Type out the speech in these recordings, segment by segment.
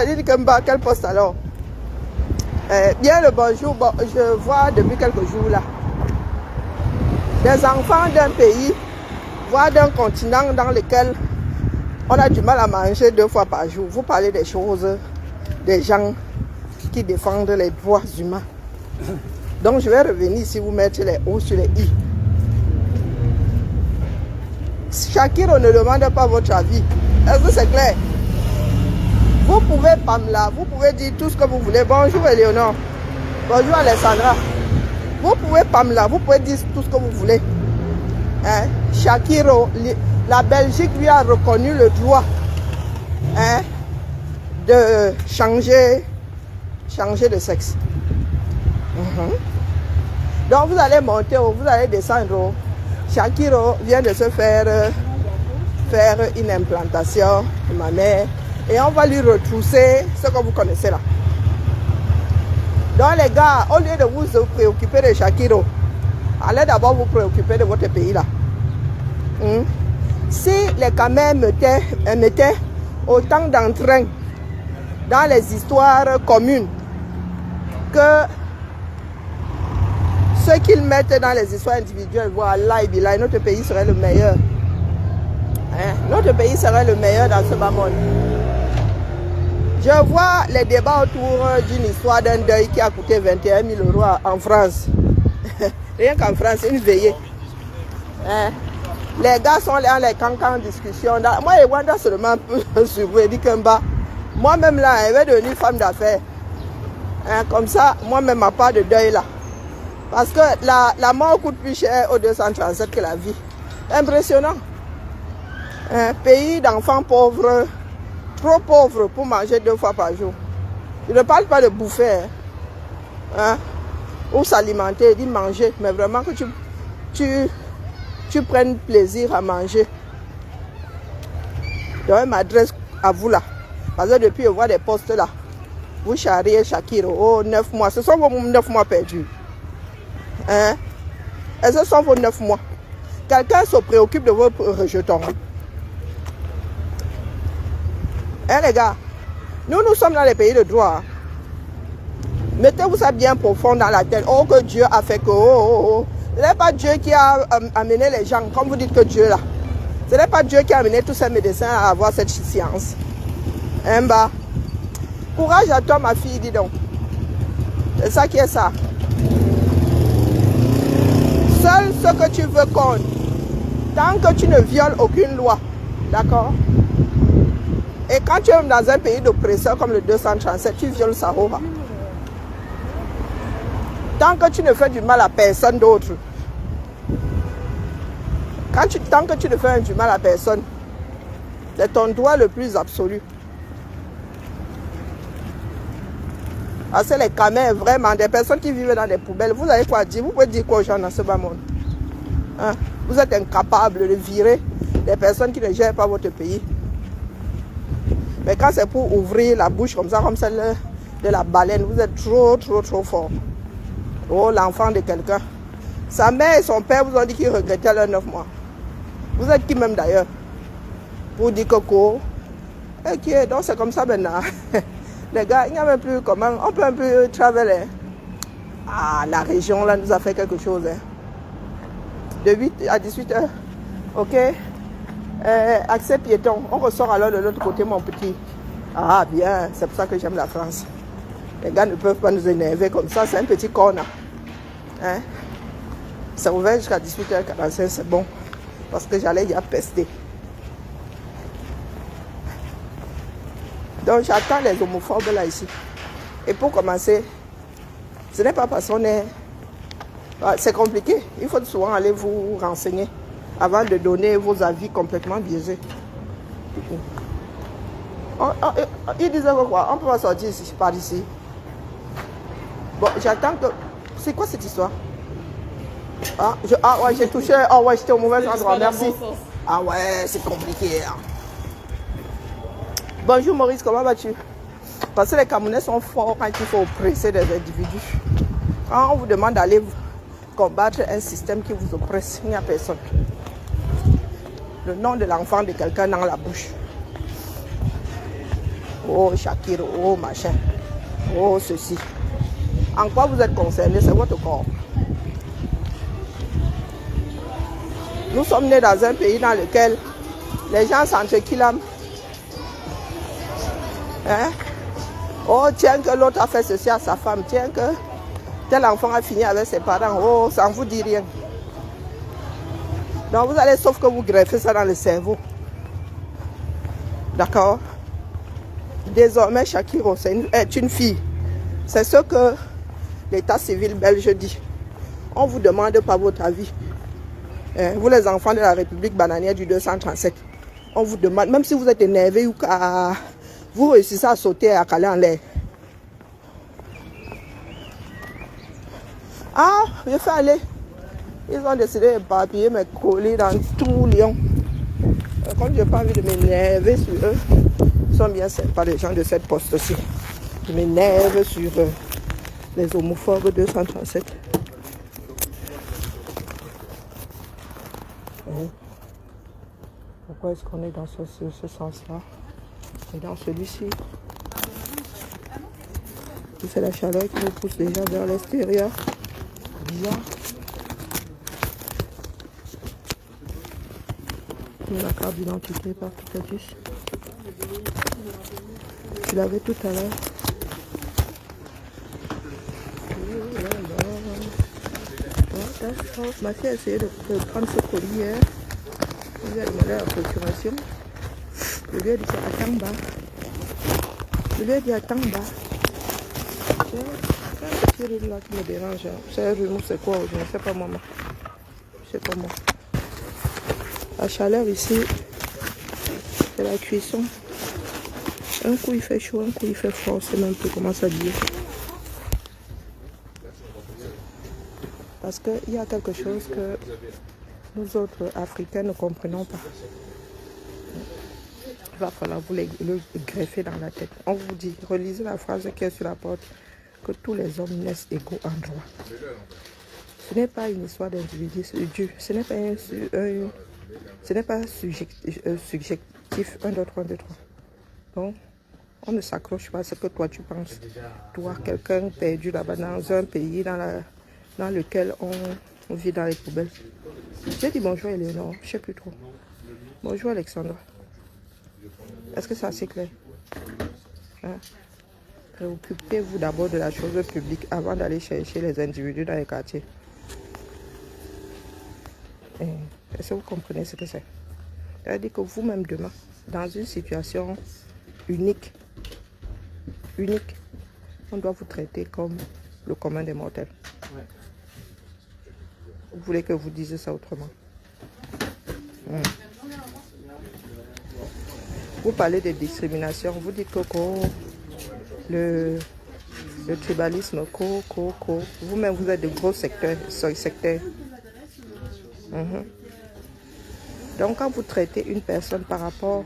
dit Kemba, quel poste alors? Bien le bonjour, bon, je vois depuis quelques jours là, des enfants d'un pays, voire d'un continent dans lequel on a du mal à manger 2 fois par jour. Vous parlez des choses, des gens qui défendent les droits humains. Donc je vais revenir ici, vous mettre les O sur les I. Shakiro ne demande pas votre avis. Est-ce que c'est clair? Vous pouvez, Pamela, vous pouvez dire tout ce que vous voulez. Bonjour Eleonore. Bonjour Alessandra. Vous pouvez, Pamela, vous pouvez dire tout ce que vous voulez. Hein? Shakiro, la Belgique lui a reconnu le droit, hein, de changer de sexe. Donc vous allez monter, vous allez descendre. Shakiro vient de se faire une implantation de ma mère et on va lui retrousser ce que vous connaissez là. Donc les gars, au lieu de vous préoccuper de Shakiro, allez d'abord vous préoccuper de votre pays là. Si les Khmers mettaient autant d'entrain dans les histoires communes que ce qu'ils mettent dans les histoires individuelles, voilà, notre pays serait le meilleur. Hein? Notre pays serait le meilleur dans ce bas monde. Je vois les débats autour d'une histoire d'un deuil qui a coûté 21 000 € en France. Rien qu'en France, une veillée. Hein? Les gars sont là, les cancans en discussion. Moi, je vois seulement sur vous, dit Kemba. Moi-même là, je vais devenir femme d'affaires. Hein? Comme ça, moi-même, ma part de deuil là. Parce que la mort coûte plus cher au 237 que la vie. Impressionnant. Un pays d'enfants pauvres, trop pauvres pour manger 2 fois par jour. Je ne parle pas de bouffer, hein, ou s'alimenter, dit manger, mais vraiment que tu prennes plaisir à manger. Donc, je m'adresse à vous là. Parce que depuis, je vois des postes là. Vous charriez Shakiro, oh, 9 mois. Ce sont vos 9 mois perdus. Hein? Et ce sont vos 9 mois. Quelqu'un se préoccupe de vos rejetons. Hein, les gars, nous sommes dans les pays de droit. Mettez-vous ça bien profond dans la tête. Oh, que Dieu a fait que... Oh. Ce n'est pas Dieu qui a amené les gens, comme vous dites que Dieu là. Ce n'est pas Dieu qui a amené tous ces médecins à avoir cette science. Hein, bah. Courage à toi, ma fille, dis donc. C'est ça qui est ça. Seul ce que tu veux compte. Tant que tu ne violes aucune loi. D'accord? Et quand tu es dans un pays d'oppresseur comme le 237, tu violes ça. Tant que tu ne fais du mal à personne d'autre. Tant que tu ne fais du mal à personne, c'est ton droit le plus absolu. Parce que les Khmers, vraiment, des personnes qui vivent dans des poubelles, vous avez quoi dire? Vous pouvez dire quoi aux gens dans ce bas monde? Hein? Vous êtes incapable de virer des personnes qui ne gèrent pas votre pays. Mais quand c'est pour ouvrir la bouche comme ça, comme celle de la baleine, vous êtes trop fort. Oh, l'enfant de quelqu'un. Sa mère et son père vous ont dit qu'ils regrettaient leurs 9 mois. Vous êtes qui même d'ailleurs? Pour dire coco. Ok, donc c'est comme ça maintenant. Les gars, il n'y a même plus comment. On peut un peu travailler. Ah, la région là nous a fait quelque chose. Hein. De 8 à 18 heures. Ok. Accès piéton. On ressort alors de l'autre côté, mon petit. Ah, bien. C'est pour ça que j'aime la France. Les gars ne peuvent pas nous énerver comme ça. C'est un petit corner. Hein? C'est ouvert jusqu'à 18h45. C'est bon. Parce que j'allais y pester. Donc j'attends les homophobes là ici. Et pour commencer, ce n'est pas parce qu'on est... C'est compliqué. Il faut souvent aller vous renseigner avant de donner vos avis complètement biaisés. Il disait quoi? On ne peut pas sortir ici, par ici. Bon, j'attends que... C'est quoi cette histoire? Ouais, j'ai touché... Ah ouais, j'étais au mauvais endroit, merci. Ah ouais, c'est compliqué. Hein. Bonjour Maurice, comment vas-tu? Parce que les Camerounais sont forts quand il faut oppresser des individus. Quand on vous demande d'aller combattre un système qui vous oppresse, il n'y a personne. Le nom de l'enfant de quelqu'un dans la bouche. Oh, Shakira, oh, machin. Oh, ceci. En quoi vous êtes concerné? C'est votre corps. Nous sommes nés dans un pays dans lequel les gens s'entrequilament. Hein? Oh, tiens que l'autre a fait ceci à sa femme. Tiens que tel enfant a fini avec ses parents. Oh, ça ne vous dit rien. Donc vous allez, sauf que vous greffez ça dans le cerveau. D'accord? Désormais, Shakira est une fille. C'est ce que l'état civil belge dit. On ne vous demande pas votre avis. Vous les enfants de la République bananière du 237. On vous demande, même si vous êtes énervé ou vous réussissez à sauter et à caler en l'air. Ah, je fais aller. Ils ont décidé d'éparpiller mes colis dans tout Lyon. Comme je n'ai pas envie de m'énerver sur eux, ils sont bien sympas, les gens de cette poste aussi. Je m'énerve sur les homophobes 237. Pourquoi est-ce qu'on est dans ce sens-là? Et dans celui-ci, c'est la chaleur qui nous pousse déjà vers l'extérieur. Bizarre. La carte d'identité par Picadus. Tu l'avais tout à l'heure. Ma fille a essayé de prendre ce colis hier. Elle lui a demandé la procuration. Je lui ai dit attends bas. Je lui ai dit attends bas. C'est un petit rhume là qui me dérange. C'est un rhume, c'est quoi? Je ne sais pas maman. Je sais pas moi. La chaleur ici, c'est la cuisson. Un coup il fait chaud, un coup il fait froid. C'est même plus comment s'habiller. Parce qu'il y a quelque chose que nous autres Africains ne comprenons pas. Il va falloir vous le greffer dans la tête. On vous dit, relisez la phrase qui est sur la porte, que tous les hommes naissent égaux en droit. Ce n'est pas une histoire d'individu, ce n'est pas subjectif 1, 2, 3, 2, 3. Donc, on ne s'accroche pas à ce que toi tu penses. Toi, quelqu'un perdu là-bas dans un pays dans lequel on vit dans les poubelles. J'ai dit bonjour Eleonore, je ne sais plus trop. Bonjour Alexandra. Est-ce que c'est assez clair? Hein? Préoccupez-vous d'abord de la chose publique avant d'aller chercher les individus dans les quartiers. Est-ce que vous comprenez ce que c'est? C'est-à-dire que vous-même demain, dans une situation unique, on doit vous traiter comme le commun des mortels. Ouais. Vous voulez que vous disiez ça autrement? Vous parlez de discrimination, vous dites que le tribalisme, vous-même vous êtes de gros secteurs. Donc quand vous traitez une personne par rapport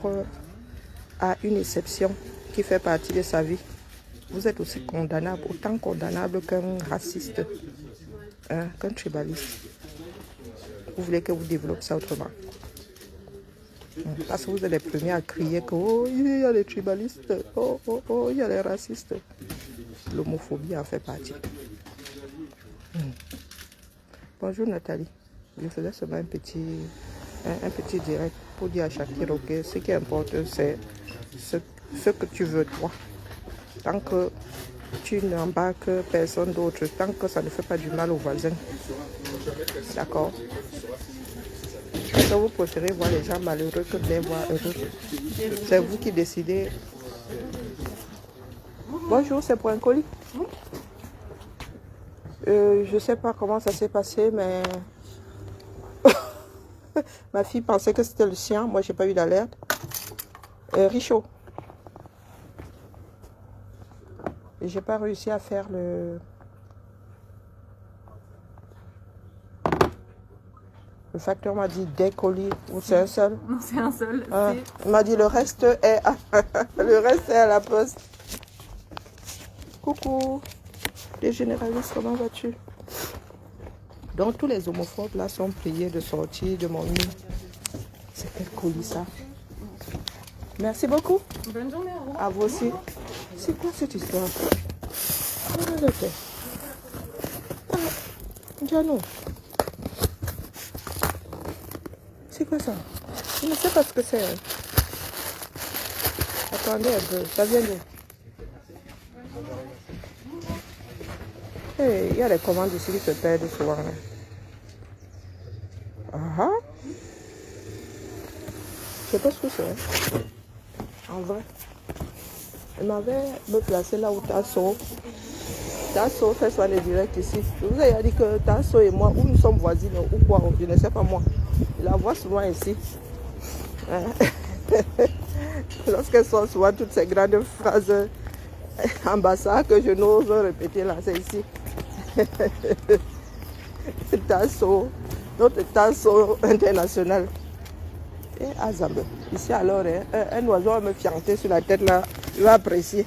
à une exception qui fait partie de sa vie, vous êtes aussi condamnable, autant condamnable qu'un raciste, qu'un tribaliste. Vous voulez que vous développez ça autrement? Parce que vous êtes les premiers à crier que oh, il y a les tribalistes, oh, il y a les racistes. L'homophobie en fait partie. Bonjour Nathalie. Je faisais seulement un petit direct pour dire à Shakira que ce qui importe c'est ce que tu veux toi. Tant que tu n'embarques personne d'autre, tant que ça ne fait pas du mal aux voisins. D'accord? Vous préférez voir les gens malheureux que de les voir heureux. C'est vous qui décidez. Bonjour, c'est pour un colis. Je ne sais pas comment ça s'est passé, mais ma fille pensait que c'était le sien. Moi, j'ai pas eu d'alerte. Richaud. J'ai pas réussi à faire le facteur m'a dit des colis, ou c'est un seul? Non, c'est un seul. Il m'a dit le reste est à la poste. Coucou, les généralistes, comment vas-tu? Donc tous les homophobes là sont priés de sortir de mon lit. C'est quel colis ça? Merci beaucoup. Bonne journée, au revoir. À vous aussi. C'est quoi cette histoire? Diano. C'est quoi ça? Je ne sais pas ce que c'est. Attendez un peu, ça vient de... Hey, il y a des commandes ici qui se perdent souvent. Ah, je sais pas ce que c'est. En vrai. Elle m'avait me placé là où Tasso. Tasso fait soin des directs ici. Je vous ai dit que Tasso et moi, où nous sommes voisines ou quoi, je ne sais pas moi. Je la vois souvent ici. Lorsqu'elle sort souvent toutes ces grandes phrases ambassades que je n'ose répéter là, c'est ici. Tasso, notre Tasso international. Et Azambe. Ici alors, un oiseau va me fianter sur la tête là, il va apprécier.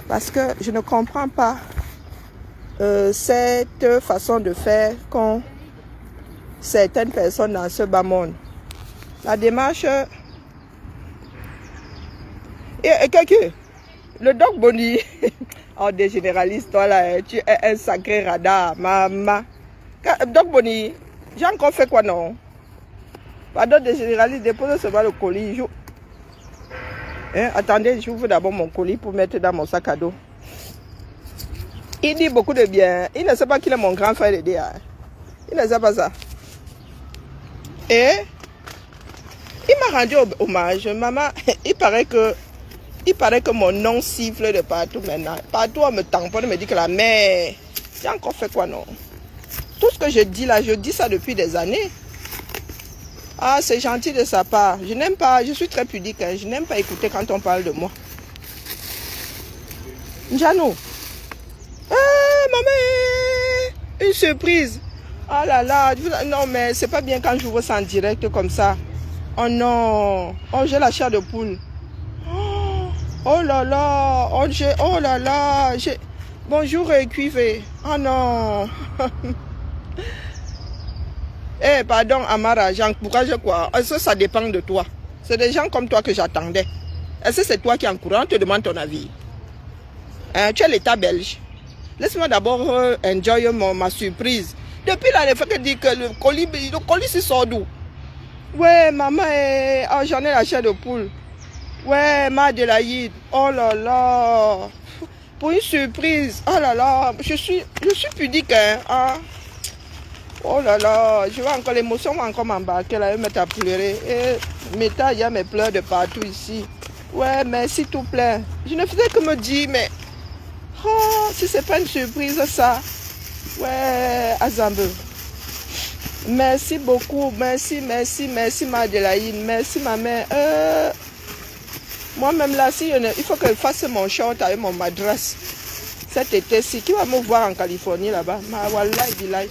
Parce que je ne comprends pas cette façon de faire qu'ont certaines personnes dans ce bas monde. La démarche... Et quelqu'un, le Doc Boni, oh des généralistes, toi là, tu es un sacré radar, maman. Doc Boni, j'ai encore fait quoi non? Pardon, des généralistes, déposez seulement le colis. Attendez, j'ouvre d'abord mon colis pour mettre dans mon sac à dos. Il dit beaucoup de bien. Il ne sait pas qu'il est mon grand frère de DA. Il ne sait pas ça. Et il m'a rendu hommage. Maman, il paraît que mon nom siffle de partout maintenant. Partout on me tamponne, on me dit que la mère. J'ai encore fait quoi non? Tout ce que je dis là, je dis ça depuis des années. Ah, c'est gentil de sa part. Je n'aime pas, je suis très pudique. Hein. Je n'aime pas écouter quand on parle de moi. Njano. Maman, une surprise. Oh là là, non mais c'est pas bien quand je vois ça en direct comme ça. Oh non, oh j'ai la chair de poule. Oh là là, oh là là, bonjour cuivé. Oh non. Eh pardon Amara, j'encourage quoi? Est-ce que ça dépend de toi? C'est des gens comme toi que j'attendais. Est-ce que c'est toi qui encourage? On te demande ton avis. Tu es l'État belge. Laisse-moi d'abord enjoy ma surprise. Depuis là, il faut que dire que le colis c'est sort d'où? Ouais, maman, oh, j'en ai la chair de poule. Ouais, ma Adélaïde. Oh là là. Pour une surprise. Oh là là. Je suis pudique, hein. Ah. Oh là là. Je vois encore l'émotion va encore m'embarquer là. Elle me mettre à pleurer. Et il y a mes pleurs de partout ici. Ouais, mais s'il te plaît. Je ne faisais que me dire, mais. Oh, si c'est pas une surprise, ça. Ouais, Azambe. Merci beaucoup. Merci, ma Adélaïde. Merci, ma mère. Moi-même là, il faut que je fasse mon short avec mon madras cet été-ci. Qui va me voir en Californie là-bas? Wallahi billahi.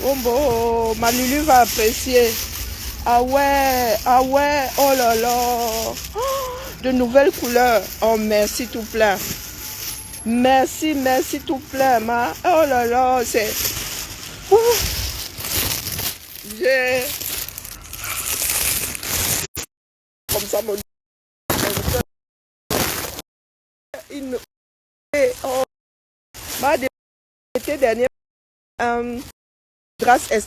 Oh, ma Lulu va apprécier. Ah ouais, oh là là. De nouvelles couleurs. Oh, merci tout plein. Merci tout plein, ma. Oh là là, c'est... J'ai... Comme ça, mon... Oh, ma été dernier, grâce à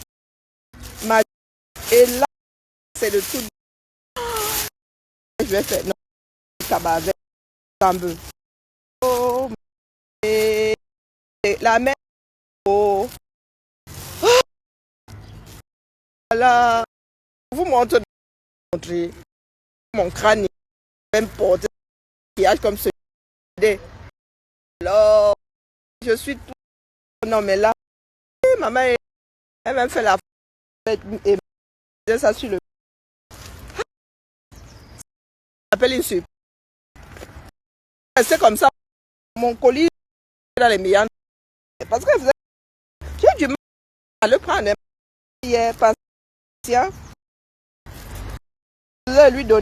ma... Et là, c'est le tout. Je vais faire... Non, cabaret, tambour. Oh, et la mère... Oh. Voilà. Vous montrer mon crâne, même porté comme ce. Alors, je suis tout. Non, mais là, maman, elle m'a fait la fête et ça sur le. Appelle une surprise. C'est comme ça. Mon colis est dans les méandres. Parce que j'ai du mal à le prendre. Hier, patient. Je lui donner.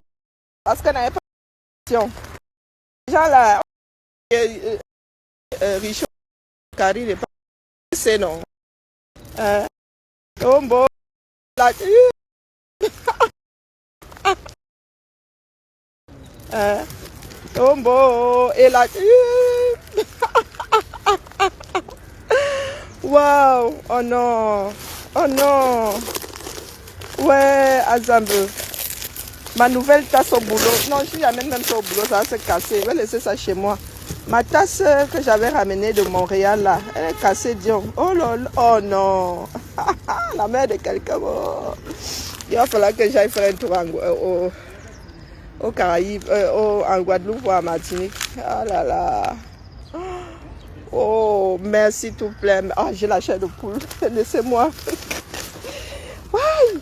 Parce qu'elle n'avait pas de question. Les gens là, Richard, Carrie, n'est pas. C'est non. Oh bon. Hein? Tombo et la... Waouh! Oh non! Oh non! Ouais, Azambe. Ma nouvelle tasse au boulot. Non, je l'amène même pas au boulot, ça va se casser. Je vais laisser ça chez moi. Ma tasse que j'avais ramenée de Montréal, là, elle est cassée, Dion. Oh là là, oh non. La mère de quelqu'un. Oh. Il va falloir que j'aille faire un tour au Caraïbes, en Guadeloupe ou à Martinique. Ah là là. Oh, merci tout plein. Ah, j'ai la chair de poule. Laissez-moi. Ouais.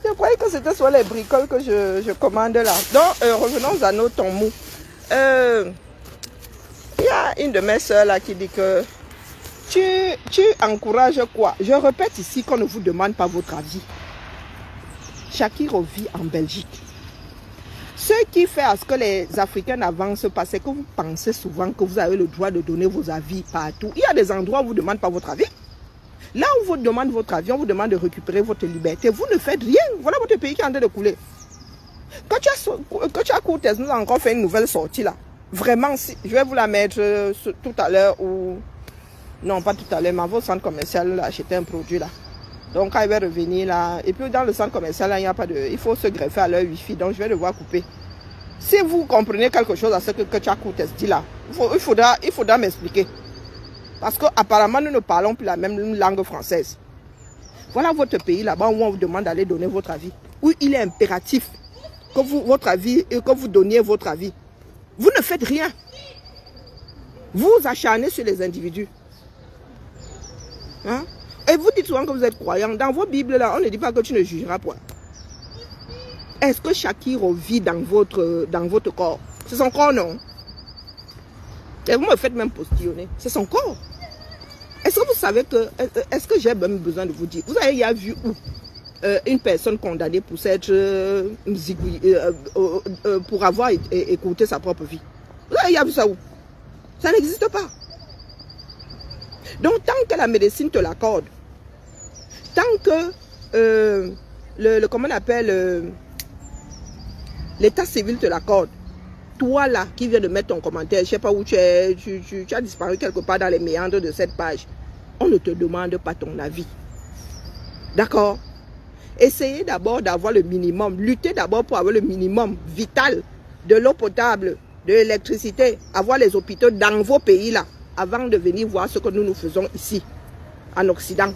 Je croyais que c'était sur les bricoles que je commande là. Donc, revenons à nos tons mous. Il y a une de mes soeurs là qui dit que tu encourages quoi? Je répète ici qu'on ne vous demande pas votre avis. Shakiro vit en Belgique. Ce qui fait à ce que les Africains n'avancent pas, c'est que vous pensez souvent que vous avez le droit de donner vos avis partout. Il y a des endroits où on ne vous demande pas votre avis. Là où on vous demande votre avis, on vous demande de récupérer votre liberté. Vous ne faites rien. Voilà votre pays qui est en train de couler. Quand tu as Courtes, nous avons encore fait une nouvelle sortie là. Vraiment, si, je vais vous la mettre tout à l'heure ou... Non, pas tout à l'heure, mais votre centre commercial acheter un produit là. Donc quand il va revenir là, et puis dans le centre commercial là, il n'y a pas de... Il faut se greffer à leur wifi, donc je vais devoir couper. Si vous comprenez quelque chose à ce que tu as Courtes dit là, il faudra m'expliquer. Parce qu'apparemment, nous ne parlons plus la même langue française. Voilà votre pays là-bas où on vous demande d'aller donner votre avis. Où il est impératif que votre avis et que vous donniez votre avis. Vous ne faites rien. Vous vous acharnez sur les individus. Hein? Et vous dites souvent que vous êtes croyant. Dans vos Bibles là, on ne dit pas que tu ne jugeras point. Est-ce que Shakiro vit dans votre corps? C'est son corps, non? Et vous me faites même postillonner. C'est son corps. Est-ce que vous savez que... Est-ce que j'ai même besoin de vous dire? Vous avez déjà vu où une personne condamnée pour s'être... pour avoir écouté sa propre vie? Vous avez déjà vu ça où? Ça n'existe pas. Donc, tant que la médecine te l'accorde, tant que comment on appelle... l'état civil te l'accorde, toi là, qui viens de mettre ton commentaire, je ne sais pas où tu es, tu as disparu quelque part dans les méandres de cette page. On ne te demande pas ton avis. D'accord? Essayez d'abord d'avoir le minimum. Luttez d'abord pour avoir le minimum vital de l'eau potable, de l'électricité, avoir les hôpitaux dans vos pays là, avant de venir voir ce que nous faisons ici, en Occident.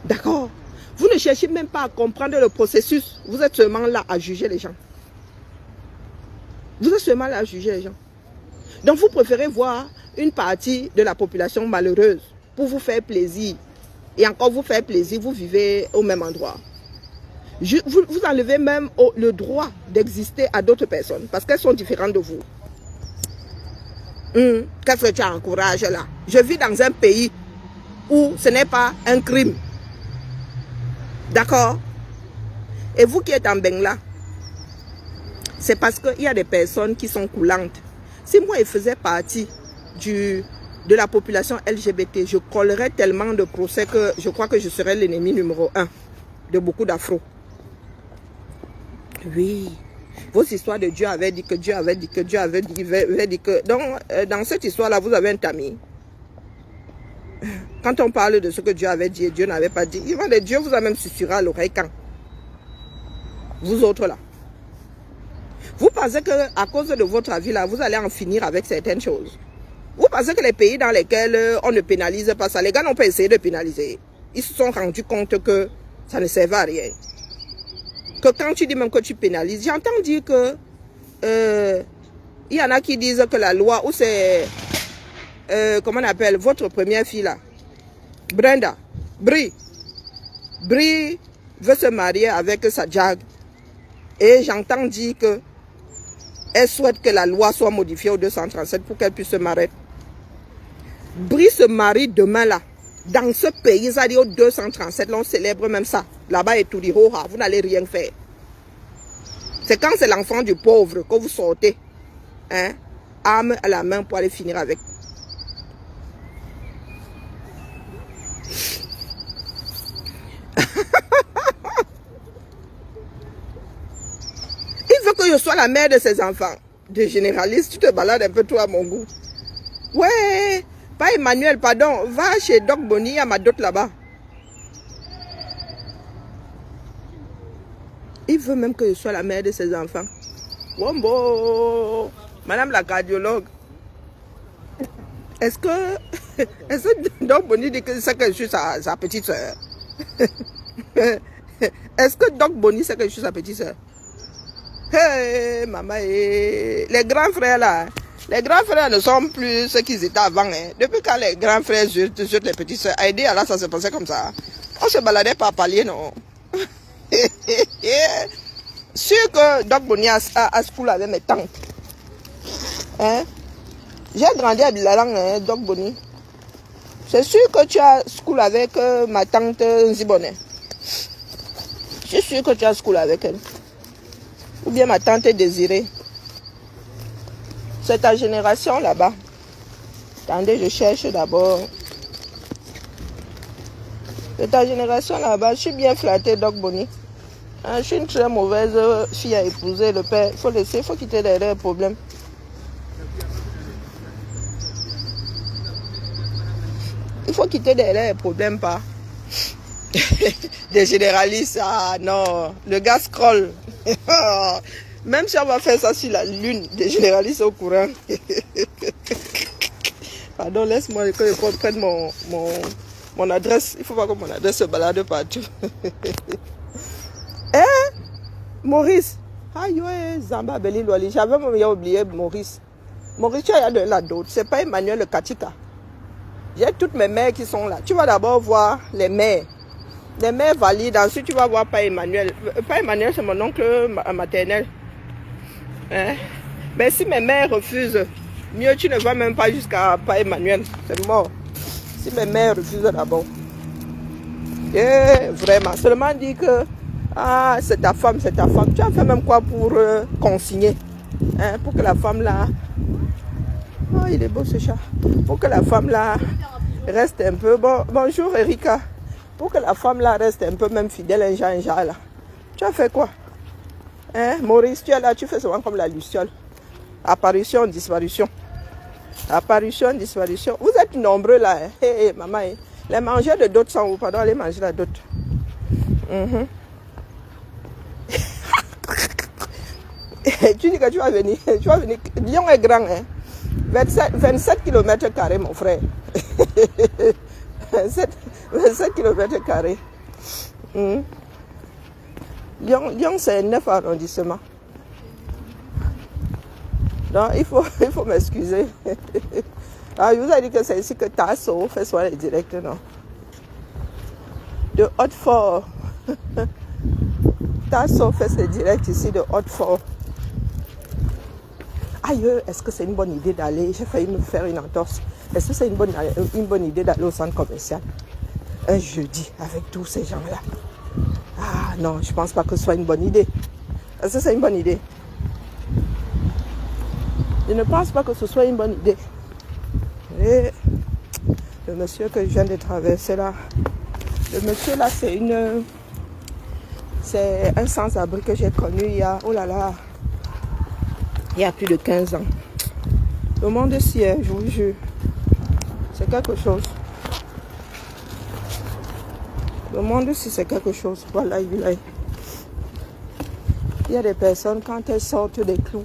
D'accord? Vous ne cherchez même pas à comprendre le processus. Vous êtes seulement là à juger les gens. Vous êtes seulement là à juger les gens. Donc vous préférez voir une partie de la population malheureuse pour vous faire plaisir. Et encore vous faire plaisir, vous vivez au même endroit. Vous enlevez même le droit d'exister à d'autres personnes parce qu'elles sont différentes de vous. Qu'est-ce que tu encourages là? Je vis dans un pays où ce n'est pas un crime. D'accord? Et vous qui êtes en Bengla, c'est parce qu'il y a des personnes qui sont coulantes. Si moi, je faisais partie de la population LGBT, je collerais tellement de procès que je crois que je serais l'ennemi numéro 1 de beaucoup d'afro. Oui. Vos histoires de Dieu avaient dit que Dieu avait dit que Dieu avait dit que... Donc, dans cette histoire-là, vous avez un tamis. Quand on parle de ce que Dieu avait dit et Dieu n'avait pas dit, Dieu vous a même susurré à l'oreille quand? Vous autres là. Vous pensez qu'à cause de votre avis là, vous allez en finir avec certaines choses. Vous pensez que les pays dans lesquels on ne pénalise pas ça, les gars n'ont pas essayé de pénaliser. Ils se sont rendus compte que ça ne servait à rien. Que quand tu dis même que tu pénalises, j'entends dire que il y en a qui disent que la loi, ou c'est, comment on appelle, votre première fille là, Brenda, Brie veut se marier avec sa jag. Et j'entends dire que elle souhaite que la loi soit modifiée au 237 pour qu'elle puisse se marier. Brie se marie demain là. Dans ce pays, ça dit au 237, là, on célèbre même ça. Là-bas, et tout dit, oh, vous n'allez rien faire. C'est quand c'est l'enfant du pauvre que vous sortez, hein, arme à la main pour aller finir avec. Il veut que je sois la mère de ses enfants. De généraliste, tu te balades un peu toi à mon goût. Ouais, pas Emmanuel, pardon. Va chez Doc Bonny, il y a ma dot là-bas. Il veut même que je sois la mère de ses enfants. Wombo, madame la cardiologue. Est-ce que Doc Bonny dit que c'est que je suis sa petite soeur? Est-ce que Doc Bonny sait que je suis sa petite soeur? Hey, maman, les grands frères là, les grands frères ne sont plus ce qu'ils étaient avant. Hein. Depuis quand les grands frères jetent les petites soeurs, Aïdé, là, ça se passait comme ça. On se baladait par palier, non? Sûr que Doc Bonny a school avec mes tantes. Hein? J'ai grandi à Bilalang, hein, Doc Bonny. C'est sûr que tu as school avec ma tante Zibonnet. Je suis sûr que tu as school avec elle. Ou bien ma tante Désirée. C'est ta génération là-bas. Attendez, je cherche d'abord. C'est ta génération là-bas. Je suis bien flattée, Doc Bonny. Je suis une très mauvaise fille à épouser. Le père, il faut laisser, il faut quitter les problèmes. Il faut quitter les problèmes, pas. Des généralistes, ah non, le gars scroll. Même si on va faire ça sur la lune, des généralistes au courant. Pardon, laisse-moi que je prenne mon adresse. Il faut pas que mon adresse se balade partout. Hein? Maurice. Aïe, ouais, Zamba Beli Loli. J'avais oublié Maurice. Maurice, tu as de la d'autres. C'est pas Emmanuel le Katika. J'ai toutes mes mères qui sont là. Tu vas d'abord voir les mères. Les mères valides. Ensuite, tu vas voir pas Emmanuel. Pas Emmanuel, c'est mon oncle maternel. Hein? Mais si mes mères refusent, mieux tu ne vas même pas jusqu'à pas Emmanuel. C'est mort. Si mes mères refusent d'abord. Et vraiment. Seulement dit que ah, c'est ta femme, c'est ta femme. Tu as fait même quoi pour consigner? Hein? Pour que la femme là. Oh, il est beau ce chat. Pour que la femme là reste un peu. Bonjour Erika. Pour que la femme là reste un peu même fidèle, un genre là. Tu as fait quoi? Hein? Maurice, tu es là, tu fais souvent comme la luciole. Apparition, disparition. Apparition, disparition. Vous êtes nombreux là. Hein? Hey, maman. Hein? Les mangeurs de dot sont où? Pardon, allez manger la dot. Tu dis que tu vas venir. Tu vas venir. Lyon est grand, hein? 27 km², mon frère. 27 km². Lyon, c'est 9 arrondissements. Donc, il faut m'excuser. Ah, je vous ai dit que c'est ici que Tasso fait soin les directs, non? De Hautefort. Tasso fait ses directs ici de Hautefort. Aïe, est-ce que c'est une bonne idée d'aller? J'ai failli me faire une entorse. Est-ce que c'est une bonne idée d'aller au centre commercial un jeudi avec tous ces gens-là? Ah non, je ne pense pas que ce soit une bonne idée. Est-ce que c'est une bonne idée? Je ne pense pas que ce soit une bonne idée. Et le monsieur que je viens de traverser là, le monsieur là, c'est un sans-abri que j'ai connu il y a, oh là là, il y a plus de 15 ans. Le monde ici, je vous jure, c'est quelque chose. Le monde ici, c'est quelque chose. Voilà, il y a des personnes, quand elles sortent des clous,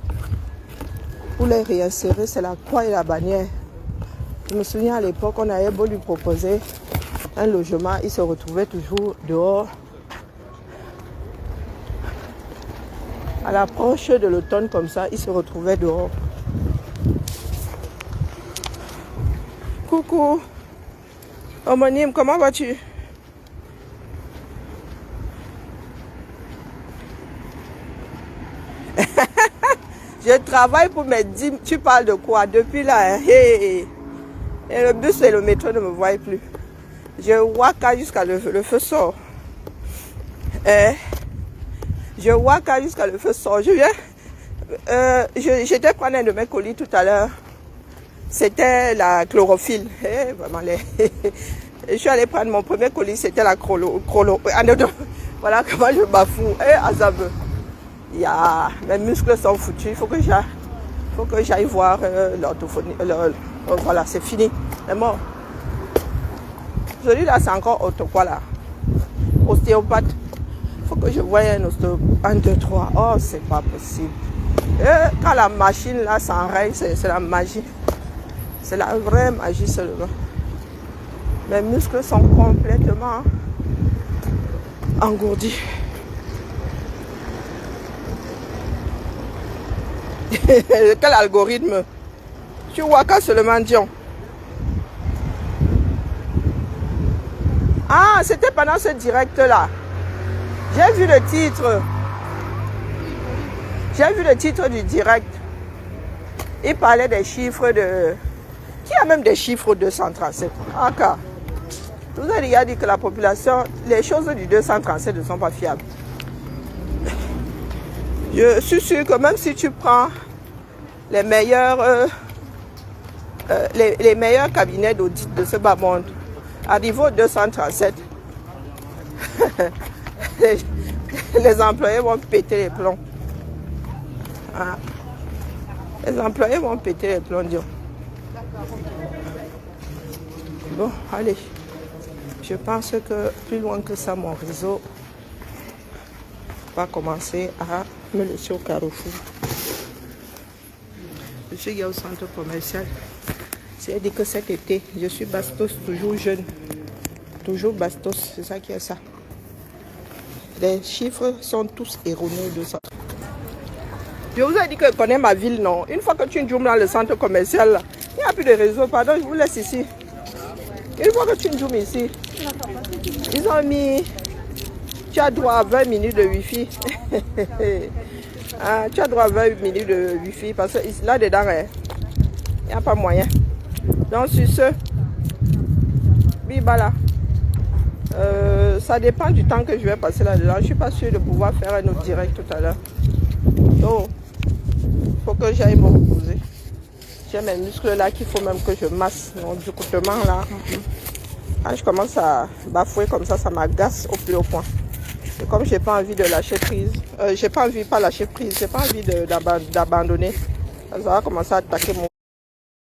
pour les réinsérer, c'est la croix et la bannière. Je me souviens à l'époque, on avait beau lui proposer un logement, il se retrouvait toujours dehors. À l'approche de l'automne comme ça, il se retrouvait dehors. Coucou, homonyme, comment vas-tu? Je travaille pour mes dîmes. Tu parles de quoi? Depuis là, hein? Hey. Et le bus et le métro ne me voient plus. Je waka jusqu'à le feu sort. Je waka jusqu'à le feu sort. Je viens. J'étais prendre un de mes colis tout à l'heure. C'était la chlorophylle. Vraiment, je suis allée prendre mon premier colis, c'était la voilà comment je bafoue. Azabeux. Mes muscles sont foutus. Il faut que j'aille voir l'orthophonie. Voilà, c'est fini. C'est mort. Celui-là, c'est encore autre quoi là. Ostéopathe. Il faut que je voie un ostéopathe. 1, 2, 3. Oh, c'est pas possible. Quand la machine là s'enraye, c'est la magie. C'est la vraie magie seulement. Mes muscles sont complètement engourdis. Quel algorithme? Tu vois qu'à seulement Dion. Ah, c'était pendant ce direct là. J'ai vu le titre. J'ai vu le titre du direct. Il parlait des chiffres de... Qui a même des chiffres 237? Ah, car vous avez déjà dit que la population, les choses du 237 ne sont pas fiables. Je suis sûr que même si tu prends les meilleurs cabinets d'audit de ce bas monde, à niveau 237, les employés vont péter les plombs. Ah. Les employés vont péter les plombs. Bon, allez. Je pense que plus loin que ça, mon réseau va commencer à me laisser au carrefour. Je suis au centre commercial. C'est dit que cet été, je suis bastos, toujours jeune. Toujours bastos, c'est ça qui est ça. Les chiffres sont tous erronés de ça. Je vous ai dit que je connais ma ville, non? Une fois que tu zoomes dans le centre commercial, il n'y a plus de réseau. Pardon, je vous laisse ici. Une fois que tu zoomes ici, ils ont mis... Tu as droit à 20 minutes de wifi. Ah, tu as droit à 20 minutes de wifi parce que là-dedans, il n'y a pas moyen. Donc, sur ce, Bibala, ça dépend du temps que je vais passer là-dedans. Je ne suis pas sûre de pouvoir faire un autre direct tout à l'heure. Donc, il faut que j'aille me reposer. J'ai mes muscles là qu'il faut même que je masse. Donc, du coutement là, quand je commence à bafouer comme ça m'agace au plus haut point. Et comme j'ai pas envie de lâcher prise, j'ai pas envie d'abandonner, ça va commencer à attaquer mon